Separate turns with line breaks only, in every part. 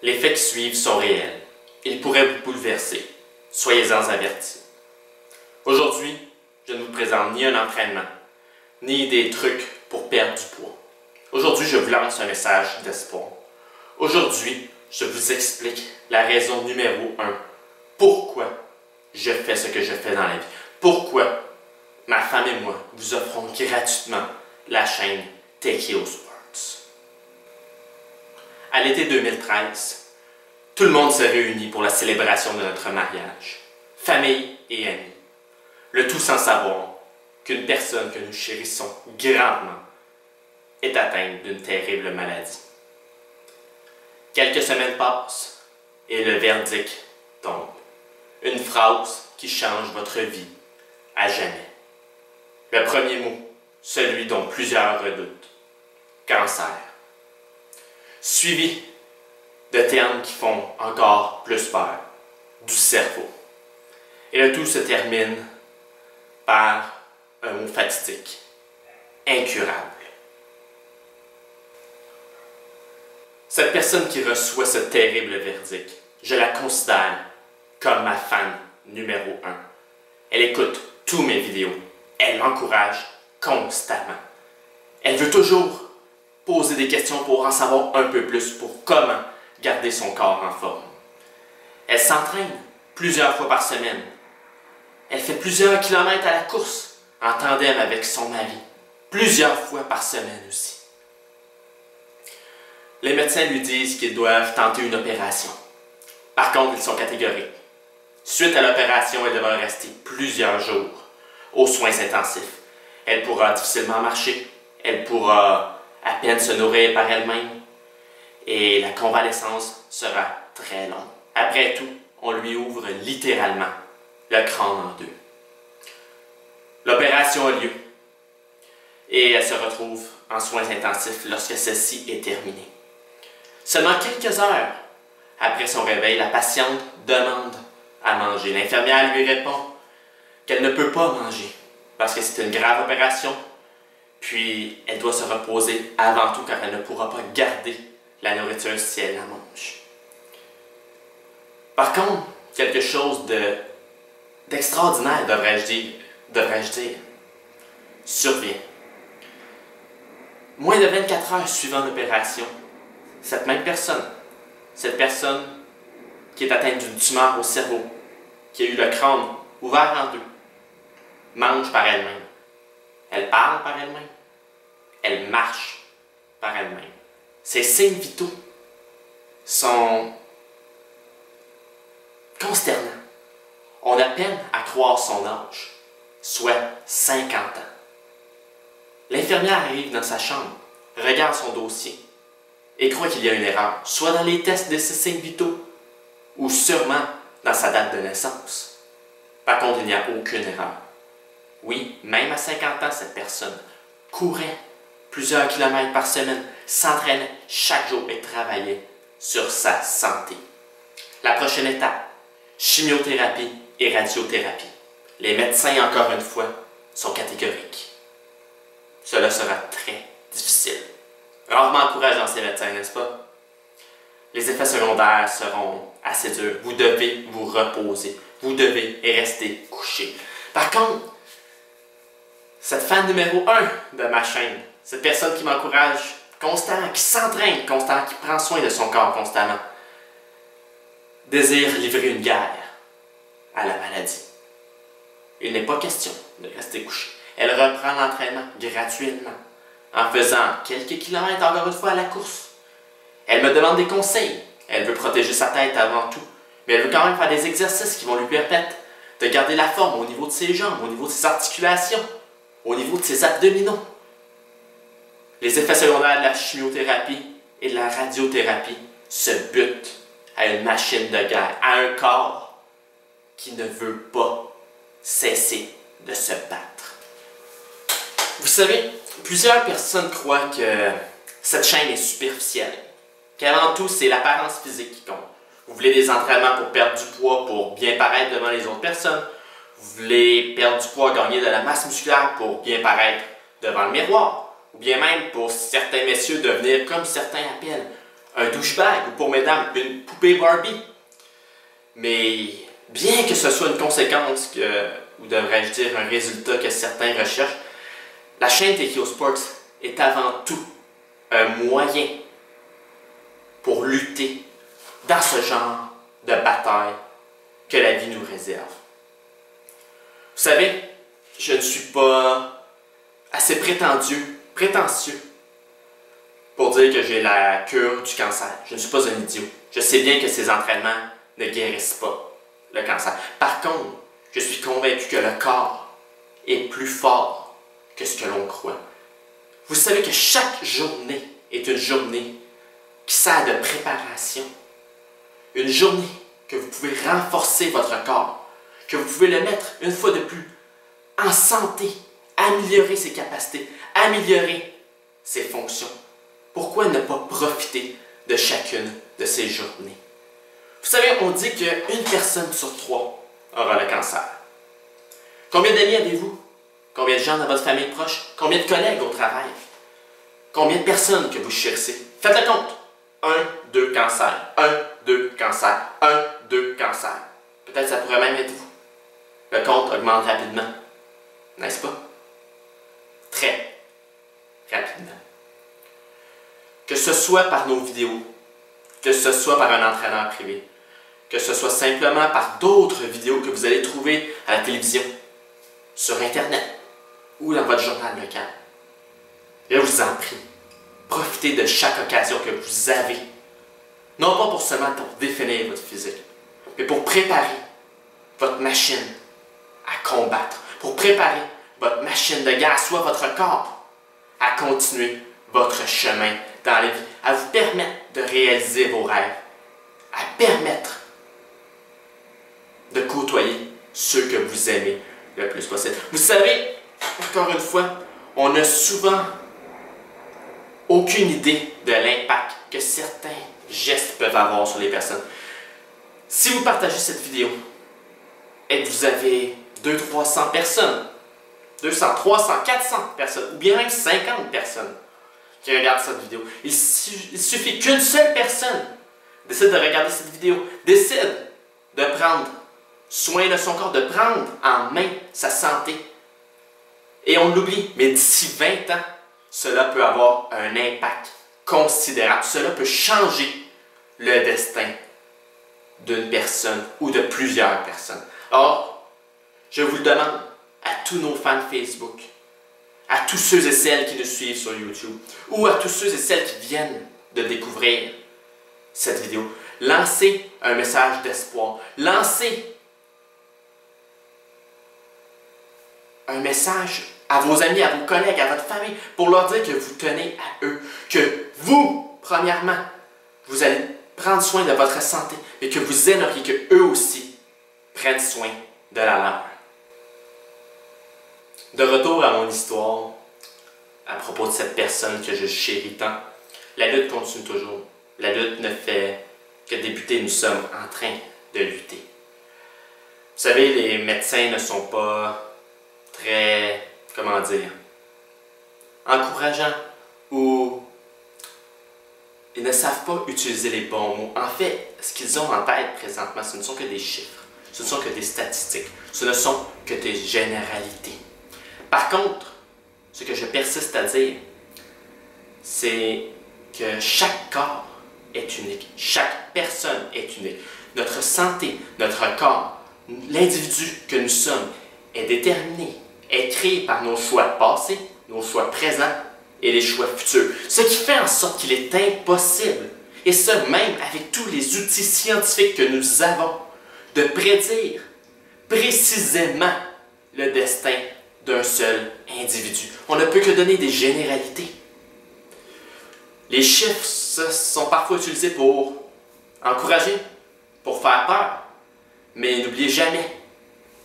Les faits qui suivent sont réels. Ils pourraient vous bouleverser. Soyez-en avertis. Aujourd'hui, je ne vous présente ni un entraînement, ni des trucs pour perdre du poids. Aujourd'hui, je vous lance un message d'espoir. Aujourd'hui, je vous explique la raison numéro 1. Pourquoi je fais ce que je fais dans la vie. Pourquoi ma femme et moi vous offrons gratuitement la chaîne Tekio Sports. À l'été 2013, tout le monde se réunit pour la célébration de notre mariage. Famille et amis. Le tout sans savoir qu'une personne que nous chérissons grandement est atteinte d'une terrible maladie. Quelques semaines passent et le verdict tombe. Une phrase qui change votre vie à jamais. Le premier mot, celui dont plusieurs redoutent. Cancer. Suivi de termes qui font encore plus peur. Du cerveau. Et le tout se termine par un mot fatidique. Incurable. Cette personne qui reçoit ce terrible verdict, je la considère comme ma fan numéro 1. Elle écoute tous mes vidéos. Elle m'encourage constamment. Elle veut toujours poser des questions pour en savoir un peu plus pour comment garder son corps en forme. Elle s'entraîne plusieurs fois par semaine. Elle fait plusieurs kilomètres à la course en tandem avec son mari. Plusieurs fois par semaine aussi. Les médecins lui disent qu'ils doivent tenter une opération. Par contre, ils sont catégoriques. Suite à l'opération, elle devra rester plusieurs jours aux soins intensifs. Elle pourra difficilement marcher. Elle pourra à peine se nourrir par elle-même. Et la convalescence sera très longue. Après tout, on lui ouvre littéralement le crâne en deux. L'opération a lieu. Et elle se retrouve en soins intensifs lorsque celle-ci est terminée. Seulement quelques heures après son réveil, la patiente demande à manger. L'infirmière lui répond qu'elle ne peut pas manger parce que c'est une grave opération, puis elle doit se reposer avant tout car elle ne pourra pas garder la nourriture si elle la mange. Par contre, quelque chose d'extraordinaire, devrais-je dire, survient. Moins de 24 heures suivant l'opération, cette même personne, cette personne qui est atteinte d'une tumeur au cerveau, qui a eu le crâne ouvert en deux, mange par elle-même. Elle parle par elle-même. Elle marche par elle-même. Ses signes vitaux sont consternants. On a peine à croire son âge, soit 50 ans. L'infirmière arrive dans sa chambre, regarde son dossier et croit qu'il y a une erreur, soit dans les tests de ses signes vitaux ou sûrement dans sa date de naissance. Par contre, il n'y a aucune erreur. Oui, même à 50 ans, cette personne courait plusieurs kilomètres par semaine, s'entraînait chaque jour et travaillait sur sa santé. La prochaine étape, chimiothérapie et radiothérapie. Les médecins, encore une fois, sont catégoriques. Cela sera très difficile. Rarement encourageant ces médecins, n'est-ce pas? Les effets secondaires seront assez durs. Vous devez vous reposer. Vous devez rester couché. Par contre, cette fan numéro 1 de ma chaîne, cette personne qui m'encourage constamment, qui s'entraîne constamment, qui prend soin de son corps constamment, désire livrer une guerre à la maladie. Il n'est pas question de rester couché. Elle reprend l'entraînement gratuitement, en faisant quelques kilomètres encore une fois à la course. Elle me demande des conseils. Elle veut protéger sa tête avant tout, mais elle veut quand même faire des exercices qui vont lui permettre de garder la forme au niveau de ses jambes, au niveau de ses articulations, au niveau de ses abdominaux. Les effets secondaires de la chimiothérapie et de la radiothérapie se butent à une machine de guerre, à un corps qui ne veut pas cesser de se battre. Vous savez, plusieurs personnes croient que cette chaîne est superficielle, qu'avant tout, c'est l'apparence physique qui compte. Vous voulez des entraînements pour perdre du poids, pour bien paraître devant les autres personnes. Vous voulez perdre du poids, gagner de la masse musculaire pour bien paraître devant le miroir. Ou bien même pour certains messieurs devenir comme certains appellent un douchebag ou pour mesdames, une poupée Barbie. Mais bien que ce soit une conséquence ou devrais-je dire un résultat que certains recherchent, la chaîne TKO Sports est avant tout un moyen pour lutter dans ce genre de bataille que la vie nous réserve. Vous savez, je ne suis pas assez prétentieux pour dire que j'ai la cure du cancer. Je ne suis pas un idiot. Je sais bien que ces entraînements ne guérissent pas le cancer. Par contre, je suis convaincu que le corps est plus fort que ce que l'on croit. Vous savez que chaque journée est une journée qui sert de préparation. Une journée que vous pouvez renforcer votre corps, que vous pouvez le mettre une fois de plus en santé, améliorer ses capacités, améliorer ses fonctions. Pourquoi ne pas profiter de chacune de ces journées? Vous savez, on dit qu'une personne sur 3 aura le cancer. Combien d'amis avez-vous? Combien de gens dans votre famille proche? Combien de collègues au travail? Combien de personnes que vous chérissez? Faites le compte. 1, 2 cancers. 1, 2 cancers. 1, 2 cancers. Peut-être ça pourrait même être vous. Le compte augmente rapidement. N'est-ce pas? Très rapidement. Que ce soit par nos vidéos, que ce soit par un entraîneur privé, que ce soit simplement par d'autres vidéos que vous allez trouver à la télévision, sur Internet ou dans votre journal local. Je vous en prie, profitez de chaque occasion que vous avez. Non pas seulement pour définir votre physique, mais pour préparer votre machine à combattre, pour préparer votre machine de guerre, soit votre corps, à continuer votre chemin dans la vie, à vous permettre de réaliser vos rêves, à permettre de côtoyer ceux que vous aimez le plus possible. Vous savez, encore une fois, on n'a souvent aucune idée de l'impact que certains gestes peuvent avoir sur les personnes. Si vous partagez cette vidéo et que vous avez 200-300 personnes, 200, 300, 400 personnes, ou bien même 50 personnes qui regardent cette vidéo, il suffit qu'une seule personne décide de regarder cette vidéo, décide de prendre soin de son corps, de prendre en main sa santé. Et on l'oublie, mais d'ici 20 ans, cela peut avoir un impact considérable. Cela peut changer le destin d'une personne ou de plusieurs personnes. Or, je vous le demande à tous nos fans Facebook, à tous ceux et celles qui nous suivent sur YouTube, ou à tous ceux et celles qui viennent de découvrir cette vidéo, lancez un message d'espoir, lancez un message à vos amis, à vos collègues, à votre famille, pour leur dire que vous tenez à eux, que vous, premièrement, vous allez prendre soin de votre santé, et que vous aimeriez qu'eux aussi prennent soin de la leur. De retour à mon histoire, à propos de cette personne que je chéris tant, la lutte continue toujours. La lutte ne fait que débuter, nous sommes en train de lutter. Vous savez, les médecins ne sont pas très, comment dire, encourageants ou ils ne savent pas utiliser les bons mots. En fait, ce qu'ils ont en tête présentement, ce ne sont que des chiffres, ce ne sont que des statistiques, ce ne sont que des généralités. Par contre, ce que je persiste à dire, c'est que chaque corps est unique, chaque personne est unique. Notre santé, notre corps, l'individu que nous sommes est déterminé, est créé par nos choix passés, nos choix présents et les choix futurs. Ce qui fait en sorte qu'il est impossible, et ce même avec tous les outils scientifiques que nous avons, de prédire précisément le destin d'un seul individu. On ne peut que donner des généralités. Les chiffres sont parfois utilisés pour encourager, pour faire peur, mais n'oubliez jamais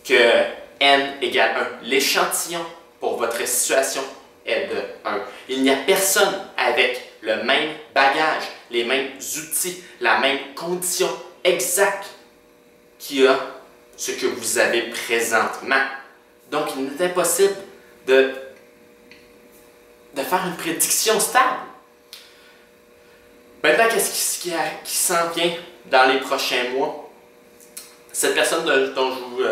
que N égale 1. L'échantillon pour votre situation est de 1. Il n'y a personne avec le même bagage, les mêmes outils, la même condition exacte qui a ce que vous avez présentement. Donc, il est impossible de faire une prédiction stable. Maintenant, qui s'en vient dans les prochains mois? Cette personne dont je vous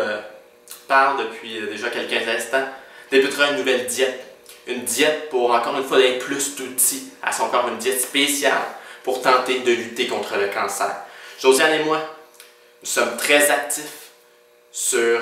parle depuis déjà quelques instants débutera une nouvelle diète. Une diète pour, encore une fois, donner plus d'outils à son corps, une diète spéciale pour tenter de lutter contre le cancer. Josiane et moi, nous sommes très actifs sur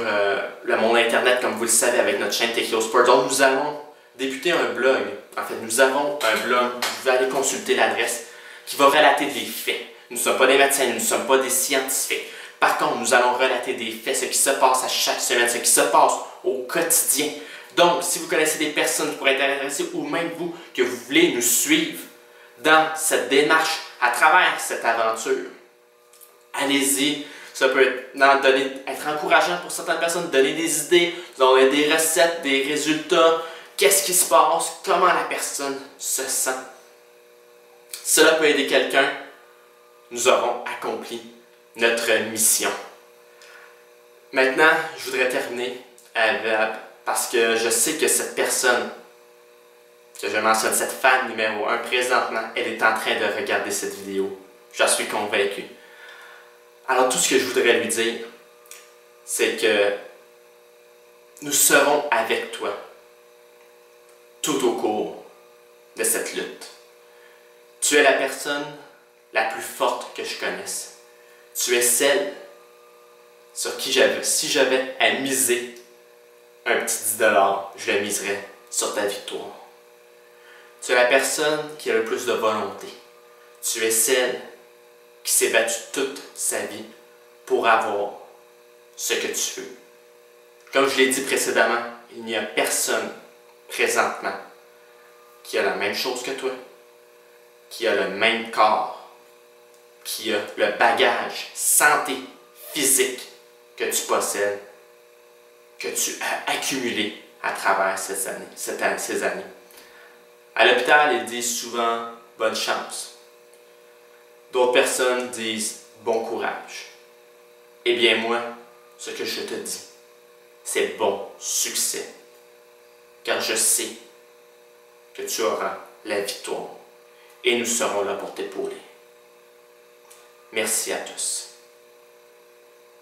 le monde Internet, comme vous le savez, avec notre chaîne Tekio Sport. Donc, nous allons débuter un blog. En fait, nous avons un blog, vous pouvez aller consulter l'adresse, qui va relater des faits. Nous ne sommes pas des médecins, nous ne sommes pas des scientifiques. Par contre, nous allons relater des faits, ce qui se passe à chaque semaine, ce qui se passe au quotidien. Donc, si vous connaissez des personnes qui pourraient être intéressées, ou même vous, que vous voulez nous suivre dans cette démarche, à travers cette aventure, allez-y. Ça peut être encourageant pour certaines personnes, donner des idées, donner des recettes, des résultats, qu'est-ce qui se passe, comment la personne se sent. Cela peut aider quelqu'un. Nous aurons accompli notre mission. Maintenant, je voudrais terminer parce que je sais que cette personne que je mentionne, cette femme numéro 1 présentement, elle est en train de regarder cette vidéo. J'en suis convaincu. Alors tout ce que je voudrais lui dire, c'est que nous serons avec toi tout au cours de cette lutte. Tu es la personne la plus forte que je connaisse. Tu es celle sur qui si j'avais à miser un petit 10 $, je le miserais sur ta victoire. Tu es la personne qui a le plus de volonté. Tu es celle qui s'est battue toute sa vie pour avoir ce que tu veux. Comme je l'ai dit précédemment, il n'y a personne présentement qui a la même chose que toi, qui a le même corps, qui a le bagage santé physique que tu possèdes, que tu as accumulé à travers ces années. À l'hôpital, ils disent souvent « bonne chance ». D'autres personnes disent « bon courage ». Eh bien moi, ce que je te dis, c'est bon succès. Car je sais que tu auras la victoire et nous serons là pour t'épauler. Merci à tous.